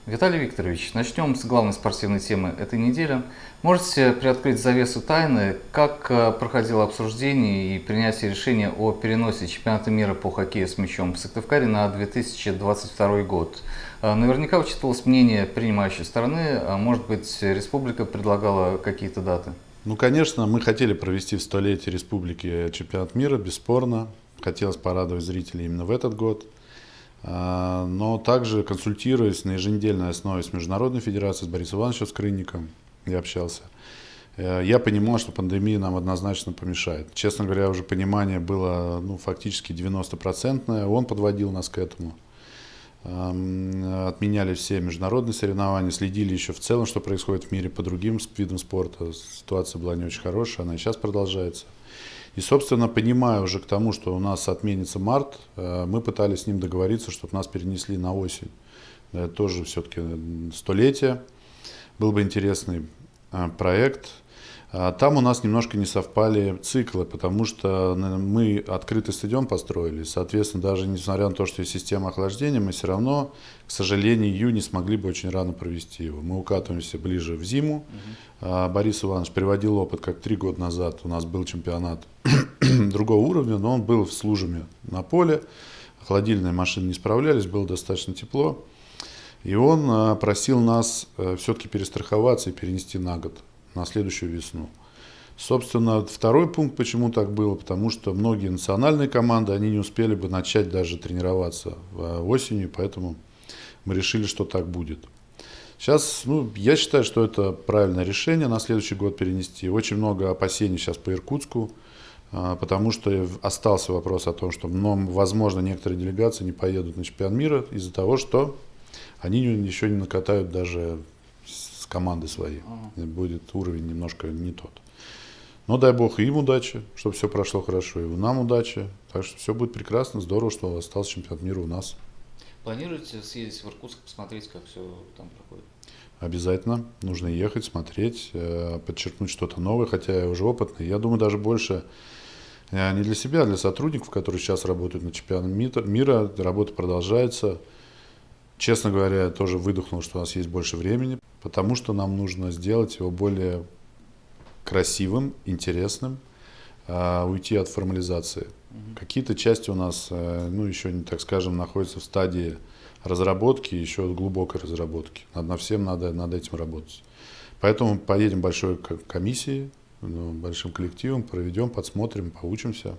Виталий Викторович, начнем с главной спортивной темы этой недели. Можете приоткрыть завесу тайны, как проходило обсуждение и принятие решения о переносе чемпионата мира по хоккею с мячом в Сыктывкаре на 2022 год? Наверняка учитывалось мнение принимающей стороны, а может быть, республика предлагала какие-то даты? Ну, конечно, мы хотели провести в столетие республики чемпионат мира, бесспорно. Хотелось порадовать зрителей именно в этот год. Но также, консультируясь на еженедельной основе с Международной федерацией, с Борисом Ивановичем Скрынником, я общался, я понимал, что пандемия нам однозначно помешает. Честно говоря, уже понимание было фактически 90%. Он подводил нас к этому. Отменяли все международные соревнования, следили еще в целом, что происходит в мире по другим видам спорта. Ситуация была не очень хорошая, она и сейчас продолжается. И, собственно, понимая уже к тому, что у нас отменится март, мы пытались с ним договориться, чтобы нас перенесли на осень. Это тоже все-таки столетие. Был бы интересный проект. Там у нас немножко не совпали циклы, потому что мы открытый стадион построили. Соответственно, даже несмотря на то, что есть система охлаждения, мы все равно, к сожалению, июнь смогли бы очень рано провести его. Мы укатываемся ближе в зиму. Борис Иванович приводил опыт, как 3 года назад у нас был чемпионат другого уровня, но он был с лужами на поле. Холодильные машины не справлялись, было достаточно тепло. И он просил нас все-таки перестраховаться и перенести на год, на следующую весну. Собственно, второй пункт, почему так было, потому что многие национальные команды, они не успели бы начать даже тренироваться осенью, поэтому мы решили, что так будет. Сейчас, я считаю, что это правильное решение на следующий год перенести. Очень много опасений сейчас по Иркутску, потому что остался вопрос о том, что, возможно, некоторые делегации не поедут на чемпионат мира из-за того, что они еще не накатают даже с команды своей. Будет уровень немножко не тот. Но дай бог и им удачи, чтобы все прошло хорошо, и нам удачи. Так что все будет прекрасно, здорово, что остался чемпионат мира у нас. Планируете съездить в Иркутск, посмотреть, как все там проходит? Обязательно. Нужно ехать, смотреть, подчеркнуть что-то новое, хотя я уже опытный. Я думаю, даже больше не для себя, а для сотрудников, которые сейчас работают на чемпионате мира. Работа продолжается. Честно говоря, я тоже выдохнул, что у нас есть больше времени, потому что нам нужно сделать его более красивым, интересным, уйти от формализации. Какие-то части у нас, еще, так скажем, находятся в стадии разработки, еще глубокой разработки. Над этим работать. Поэтому поедем большой комиссией, большим коллективом, проведем, подсмотрим, поучимся.